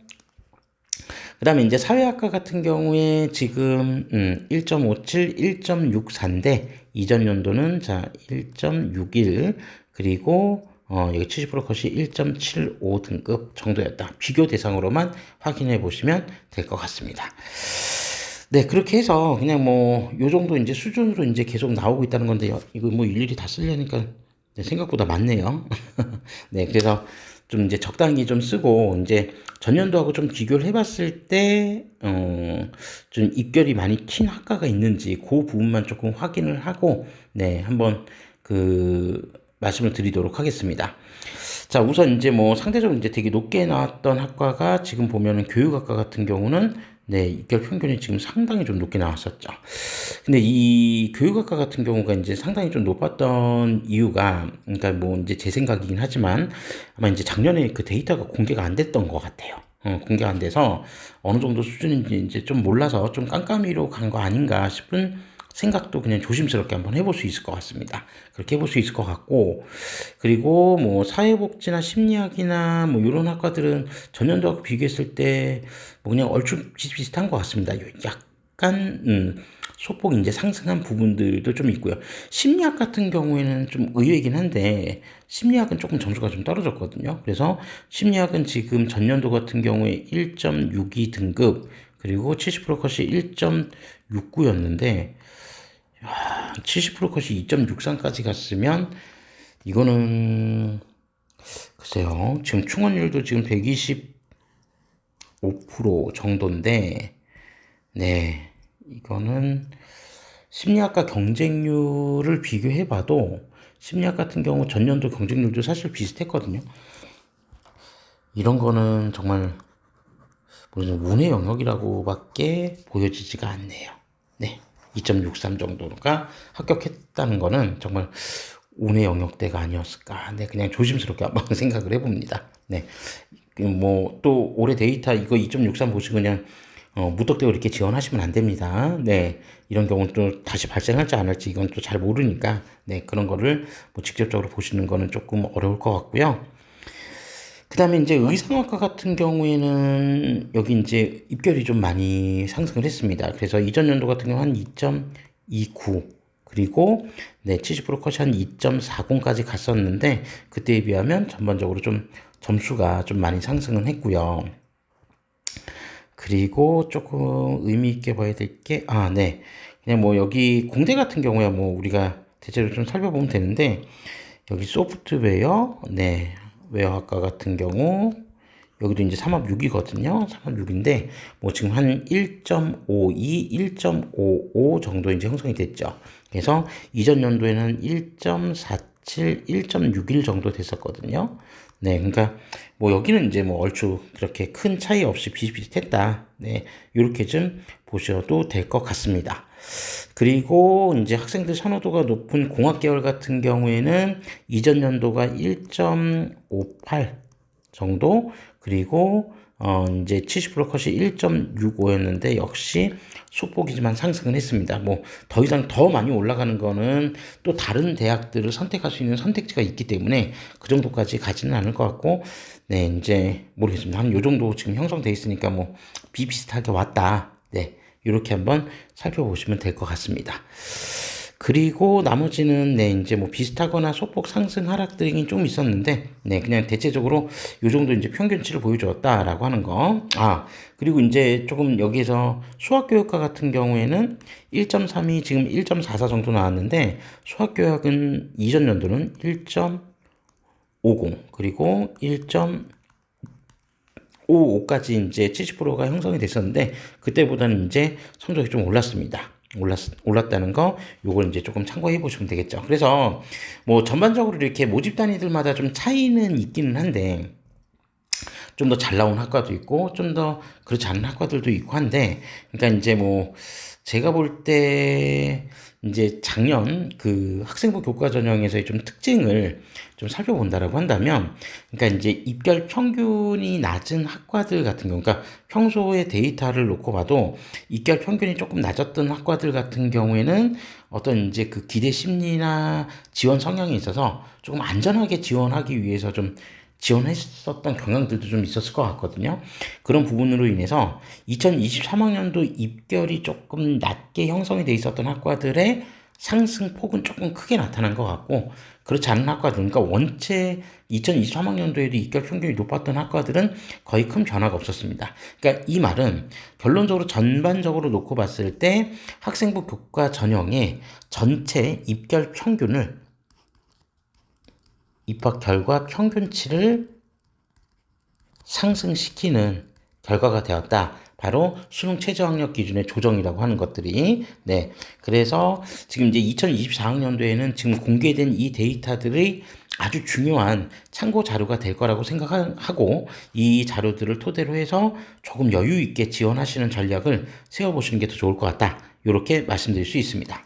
그 다음에 이제 사회학과 같은 경우에 지금 1.57, 1.64인데 이전 연도는 자 1.61, 그리고 여기 70% 컷이 1.75 등급 정도였다. 비교 대상으로만 확인해 보시면 될 것 같습니다. 네, 그렇게 해서 그냥 뭐 요 정도 이제 수준으로 이제 계속 나오고 있다는 건데 이거 뭐 일일이 다 쓰려니까 네, 생각보다 많네요. 네, 그래서 좀 이제 적당히 좀 쓰고 이제 전년도하고 좀 비교를 해봤을 때 좀 입결이 많이 튄 학과가 있는지 그 부분만 조금 확인을 하고 네, 한번 그 말씀을 드리도록 하겠습니다. 자, 우선 이제 뭐 상대적으로 이제 되게 높게 나왔던 학과가 지금 보면은 교육학과 같은 경우는 네, 입결 평균이 지금 상당히 좀 높게 나왔었죠. 근데 이 교육학과 같은 경우가 이제 상당히 좀 높았던 이유가, 그러니까 뭐 이제 제 생각이긴 하지만 아마 이제 작년에 그 데이터가 공개가 안 됐던 것 같아요. 공개가 안 돼서 어느 정도 수준인지 이제 좀 몰라서 좀 깜깜이로 간 거 아닌가 싶은 생각도 그냥 조심스럽게 한번 해볼 수 있을 것 같습니다. 그렇게 해볼 수 있을 것 같고, 그리고 뭐 사회복지나 심리학이나 뭐 이런 학과들은 전년도하고 비교했을 때 뭐 그냥 얼추 비슷비슷한 것 같습니다. 약간 소폭 이제 상승한 부분들도 좀 있고요. 심리학 같은 경우에는 좀 의외이긴 한데 심리학은 조금 점수가 좀 떨어졌거든요. 그래서 심리학은 지금 전년도 같은 경우에 1.62 등급, 그리고 70% 컷이 1.69였는데 70% 컷이 2.63까지 갔으면 이거는 글쎄요. 지금 충원율도 지금 125% 정도인데 네. 이거는 심리학과 경쟁률을 비교해봐도 심리학 같은 경우 전년도 경쟁률도 사실 비슷했거든요. 이런 거는 정말 무슨 운의 영역이라고밖에 보여지지가 않네요. 네. 2.63 정도가 합격했다는 거는 정말 운의 영역대가 아니었을까. 네, 그냥 조심스럽게 한번 생각을 해봅니다. 네. 뭐, 또 올해 데이터 이거 2.63 보시고 그냥 무턱대고 이렇게 지원하시면 안 됩니다. 네. 이런 경우는 또 다시 발생할지 안 할지 이건 또 잘 모르니까 네, 그런 거를 뭐 직접적으로 보시는 거는 조금 어려울 것 같고요. 그 다음에 이제 의상학과 같은 경우에는 여기 이제 입결이 좀 많이 상승을 했습니다. 그래서 이전 연도 같은 경우 한 2.29 그리고 네, 70% 컷이 한 2.40까지 갔었는데 그때에 비하면 전반적으로 좀 점수가 좀 많이 상승은 했고요. 그리고 조금 의미 있게 봐야 될 게, 네. 그냥 뭐 여기 공대 같은 경우야 뭐 우리가 대체로 좀 살펴보면 되는데 여기 소프트웨어, 네, 웨어학과 같은 경우 여기도 이제 3합 6이거든요. 3합 6인데 뭐 지금 한 1.52, 1.55 정도 이제 형성이 됐죠. 그래서 이전 연도에는 1.47, 1.61 정도 됐었거든요. 네, 그러니까 뭐 여기는 이제 뭐 얼추 그렇게 큰 차이 없이 비슷비슷했다. 네, 이렇게 좀 보셔도 될 것 같습니다. 그리고 이제 학생들 선호도가 높은 공학 계열 같은 경우에는 이전 연도가 1.58 정도, 그리고 이제 70% 컷이 1.65였는데 역시 소폭이지만 상승은 했습니다. 뭐 더 이상 더 많이 올라가는 거는 또 다른 대학들을 선택할 수 있는 선택지가 있기 때문에 그 정도까지 가지는 않을 것 같고, 네, 이제 모르겠습니다. 한 요 정도 지금 형성돼 있으니까 뭐 비슷하게 왔다. 네, 이렇게 한번 살펴보시면 될 것 같습니다. 그리고 나머지는 네, 이제 뭐 비슷하거나 소폭 상승 하락 등이 좀 있었는데 네, 그냥 대체적으로 요 정도 이제 평균치를 보여주었다라고 하는 거. 그리고 이제 조금 여기에서 수학교육과 같은 경우에는 1.32 지금 1.44 정도 나왔는데 수학교육은 이전 연도는 1.50 그리고 1.55까지 이제 70%가 형성이 됐었는데 그때보다는 이제 성적이 좀 올랐습니다. 올랐다는 거, 요걸 이제 조금 참고해 보시면 되겠죠. 그래서 뭐 전반적으로 이렇게 모집 단위들마다 좀 차이는 있기는 한데, 좀 더 잘 나온 학과도 있고, 좀 더 그렇지 않은 학과들도 있고 한데, 그러니까 이제 뭐, 제가 볼 때, 이제 작년 그 학생부 교과 전형에서의 좀 특징을 좀 살펴본다라고 한다면, 그러니까 이제 입결 평균이 낮은 학과들 같은 경우, 그러니까 평소의 데이터를 놓고 봐도 입결 평균이 조금 낮았던 학과들 같은 경우에는 어떤 이제 그 기대 심리나 지원 성향에 있어서 조금 안전하게 지원하기 위해서 좀 지원했었던 경향들도 좀 있었을 것 같거든요. 그런 부분으로 인해서 2023학년도 입결이 조금 낮게 형성이 돼 있었던 학과들의 상승폭은 조금 크게 나타난 것 같고, 그렇지 않은 학과들, 그러니까 원체 2023학년도에도 입결 평균이 높았던 학과들은 거의 큰 변화가 없었습니다. 그러니까 이 말은 결론적으로 전반적으로 놓고 봤을 때 학생부 교과 전형의 전체 입결 평균을 입학 결과 평균치를 상승시키는 결과가 되었다. 바로 수능 최저학력 기준의 조정이라고 하는 것들이. 네. 그래서 지금 이제 2024학년도에는 지금 공개된 이 데이터들의 아주 중요한 참고 자료가 될 거라고 생각하고 이 자료들을 토대로 해서 조금 여유 있게 지원하시는 전략을 세워보시는 게 더 좋을 것 같다. 이렇게 말씀드릴 수 있습니다.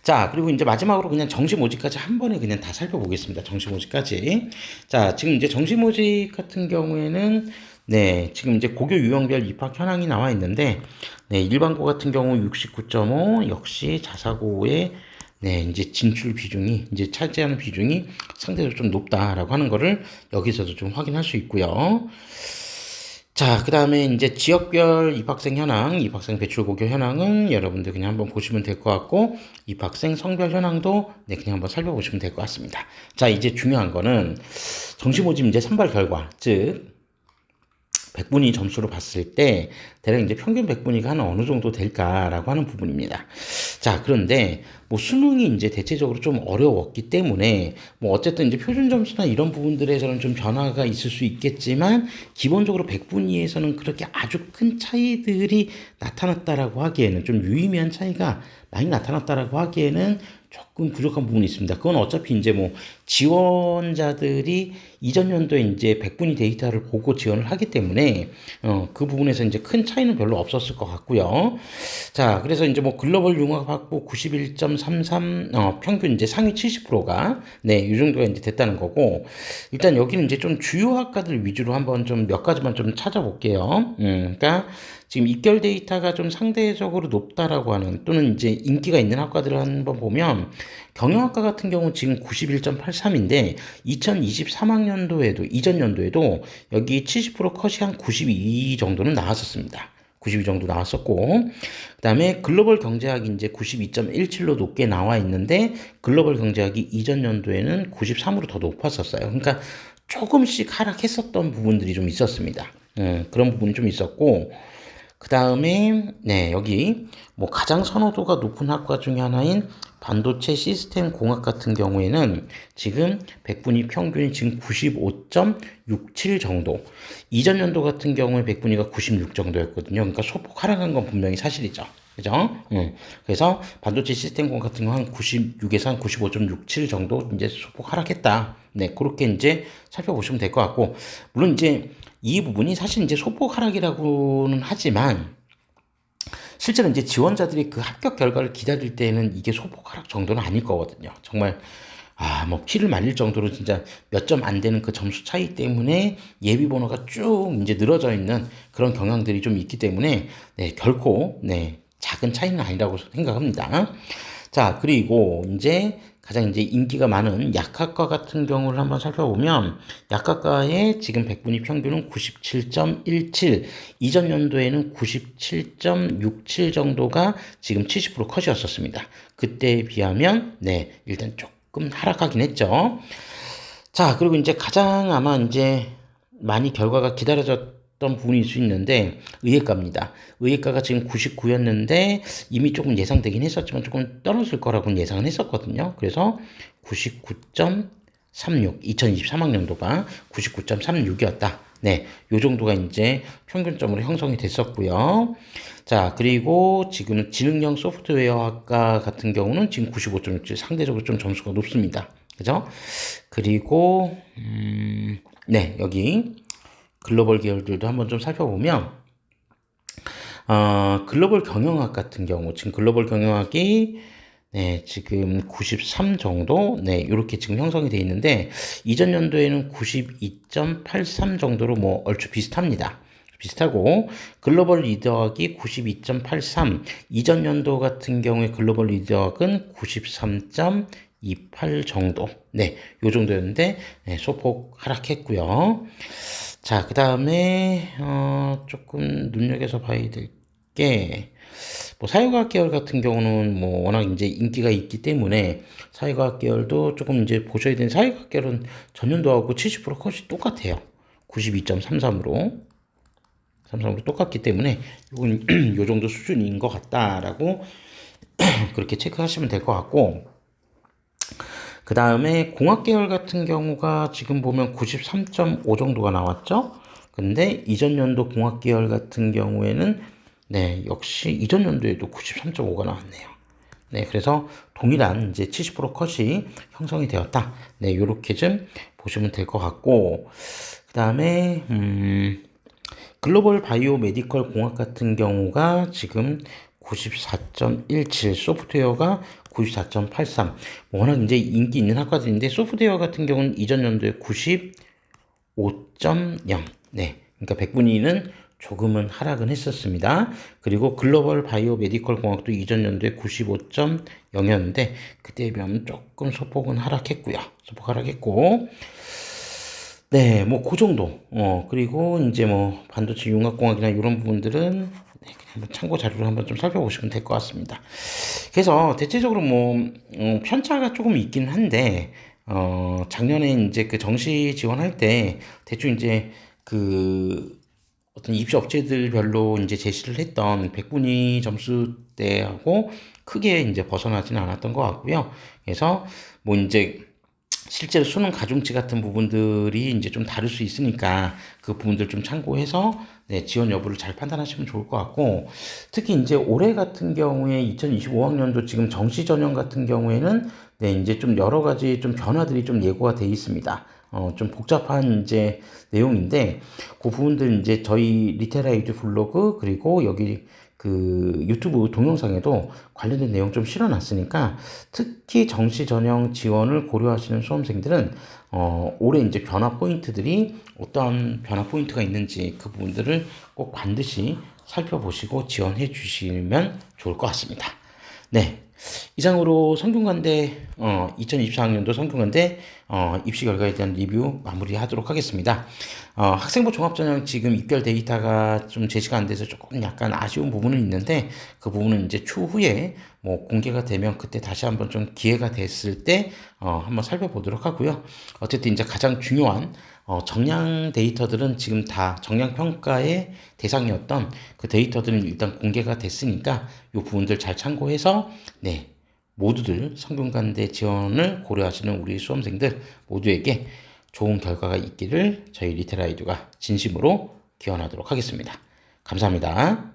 자, 그리고 이제 마지막으로 그냥 정시 모집까지 한 번에 그냥 다 살펴보겠습니다. 정시 모집까지. 자, 지금 이제 정시 모집 같은 경우에는 네, 지금 이제 고교 유형별 입학 현황이 나와 있는데, 네, 일반고 같은 경우 69.5 역시 자사고의 네, 이제 진출 비중이 이제 차지하는 비중이 상대적으로 좀 높다라고 하는 거를 여기서도 좀 확인할 수 있고요. 자, 그 다음에 이제 지역별 입학생 현황, 입학생 배출 고교 현황은 여러분들 그냥 한번 보시면 될 것 같고, 입학생 성별 현황도 네, 그냥 한번 살펴보시면 될 것 같습니다. 자, 이제 중요한 거는 정시 모집 이제 선발 결과, 즉, 100분위 점수로 봤을 때 대략 이제 평균 100분위가 한 어느 정도 될까라고 하는 부분입니다. 자, 그런데 뭐 수능이 이제 대체적으로 좀 어려웠기 때문에 뭐 어쨌든 이제 표준 점수나 이런 부분들에서는 좀 변화가 있을 수 있겠지만 기본적으로 100분위에서는 그렇게 아주 큰 차이들이 나타났다라고 하기에는 좀 유의미한 차이가 많이 나타났다라고 하기에는 조금 부족한 부분이 있습니다. 그건 어차피 이제 뭐 지원자들이 이전 연도에 이제 백분위 데이터를 보고 지원을 하기 때문에 그 부분에서 이제 큰 차이는 별로 없었을 것 같고요. 자, 그래서 이제 뭐 글로벌 융합 확보 91.33 평균 이제 상위 70%가 네, 이 정도가 이제 됐다는 거고 일단 여기는 이제 좀 주요 학과들 위주로 한번 좀 몇 가지만 좀 찾아볼게요. 그러니까 지금 입결 데이터가 좀 상대적으로 높다라고 하는 또는 이제 인기가 있는 학과들을 한번 보면 경영학과 같은 경우 지금 91.83인데 2023학년도에도 이전 연도에도 여기 70% 컷이 한 92 정도는 나왔었습니다. 92 정도 나왔었고 그다음에 글로벌 경제학이 이제 92.17로 높게 나와 있는데 글로벌 경제학이 이전 연도에는 93으로 더 높았었어요. 그러니까 조금씩 하락했었던 부분들이 좀 있었습니다. 그런 부분이 좀 있었고 그 다음에 네 여기 뭐 가장 선호도가 높은 학과 중에 하나인 반도체 시스템 공학 같은 경우에는 지금 백분위 평균이 지금 95.67 정도. 이전 연도 같은 경우에 백분위가 96 정도였거든요. 그러니까 소폭 하락한 건 분명히 사실이죠. 그죠? 그래서 반도체 시스템 공학 같은 경우 한 96에서 한 95.67 정도 이제 소폭 하락했다. 네, 그렇게 이제 살펴보시면 될 것 같고, 물론 이제 이 부분이 사실 이제 소폭 하락이라고는 하지만, 실제로 이제 지원자들이 그 합격 결과를 기다릴 때는 이게 소폭 하락 정도는 아닐 거거든요. 정말 뭐 피를 말릴 정도로 진짜 몇 점 안 되는 그 점수 차이 때문에 예비 번호가 쭉 이제 늘어져 있는 그런 경향들이 좀 있기 때문에 네, 결코 네, 작은 차이는 아니라고 생각합니다. 자, 그리고 이제 가장 이제 인기가 많은 약학과 같은 경우를 한번 살펴보면 약학과의 지금 백분위 평균은 97.17, 이전 연도에는 97.67 정도가 지금 70% 컷이었었습니다. 그때에 비하면 네, 일단 조금 하락하긴 했죠. 자, 그리고 이제 가장 아마 이제 많이 결과가 기다려졌던 부분일 수 있는데 의예과입니다. 의예과가 지금 99였는데 이미 조금 예상되긴 했었지만 조금 떨어질 거라고는 예상은 했었거든요. 그래서 99.36, 2023학년도가 99.36이었다. 네, 요 정도가 이제 평균점으로 형성이 됐었고요. 자, 그리고 지금 지능형 소프트웨어학과 같은 경우는 지금 95.67 상대적으로 좀 점수가 높습니다. 그죠? 그리고 네, 여기 글로벌 계열들도 한번 좀 살펴보면 글로벌 경영학 같은 경우 지금 글로벌 경영학이 네, 지금 93 정도 네, 이렇게 지금 형성이 되어 있는데 이전 연도에는 92.83 정도로 뭐 얼추 비슷합니다. 비슷하고 글로벌 리더학이 92.83 이전 연도 같은 경우에 글로벌 리더학은 93.28 정도 네, 요 정도였는데 네, 소폭 하락했고요. 자, 그 다음에 조금 눈여겨서 봐야 될 게 뭐 사회과학 계열 같은 경우는 뭐 워낙 이제 인기가 있기 때문에 사회과학 계열도 조금 이제 보셔야 되는 사회과학 계열은 전년도하고 70% 컷이 똑같아요. 92.33으로 똑같기 때문에 이건 요 정도 수준인 것 같다라고 그렇게 체크하시면 될 것 같고 그 다음에 공학 계열 같은 경우가 지금 보면 93.5 정도가 나왔죠. 근데 이전 연도 공학 계열 같은 경우에는 네, 역시 이전 연도에도 93.5가 나왔네요. 네, 그래서 동일한 이제 70% 컷이 형성이 되었다. 네, 요렇게 좀 보시면 될 것 같고, 그 다음에, 글로벌 바이오 메디컬 공학 같은 경우가 지금 94.17, 소프트웨어가 94.83. 워낙 이제 인기 있는 학과들인데, 소프트웨어 같은 경우는 이전 연도에 95.0. 네, 그러니까 백분위는 조금은 하락은 했었습니다. 그리고 글로벌 바이오 메디컬 공학도 이전 연도에 95.0이었는데 그때에 비하면 조금 소폭은 하락했고요. 소폭 하락했고 네, 뭐 그 정도. 그리고 이제 뭐 반도체 융합공학이나 이런 부분들은 네, 그냥 한번 참고 자료를 한번 좀 살펴보시면 될 것 같습니다. 그래서 대체적으로 뭐 편차가 조금 있긴 한데 작년에 이제 그 정시 지원할 때 대충 이제 그 어떤 입시 업체들별로 이제 제시를 했던 백분위 점수대하고 크게 이제 벗어나지는 않았던 것 같고요. 그래서 뭐 이제 실제로 수능 가중치 같은 부분들이 이제 좀 다를 수 있으니까 그 부분들 좀 참고해서 네, 지원 여부를 잘 판단하시면 좋을 것 같고, 특히 이제 올해 같은 경우에 2025학년도 지금 정시 전형 같은 경우에는 네, 이제 좀 여러 가지 좀 변화들이 좀 예고가 돼 있습니다. 좀 복잡한 이제 내용인데 그 부분들 이제 저희 리테라이드 블로그 그리고 여기 그 유튜브 동영상에도 관련된 내용 좀 실어놨으니까 특히 정시 전형 지원을 고려하시는 수험생들은 올해 이제 변화 포인트들이 어떠한 변화 포인트가 있는지 그 부분들을 꼭 반드시 살펴보시고 지원해 주시면 좋을 것 같습니다. 네. 이상으로 성균관대 2024학년도 성균관대 입시 결과에 대한 리뷰 마무리하도록 하겠습니다. 학생부 종합전형 지금 입결 데이터가 좀 제시가 안 돼서 조금 약간 아쉬운 부분은 있는데 그 부분은 이제 추후에 뭐 공개가 되면 그때 다시 한번 좀 기회가 됐을 때 한번 살펴보도록 하고요. 어쨌든 이제 가장 중요한 정량 데이터들은 지금 다 정량 평가의 대상이었던 그 데이터들은 일단 공개가 됐으니까 이 부분들 잘 참고해서 네, 모두들 성균관대 지원을 고려하시는 우리 수험생들 모두에게 좋은 결과가 있기를 저희 리테라이드가 진심으로 기원하도록 하겠습니다. 감사합니다.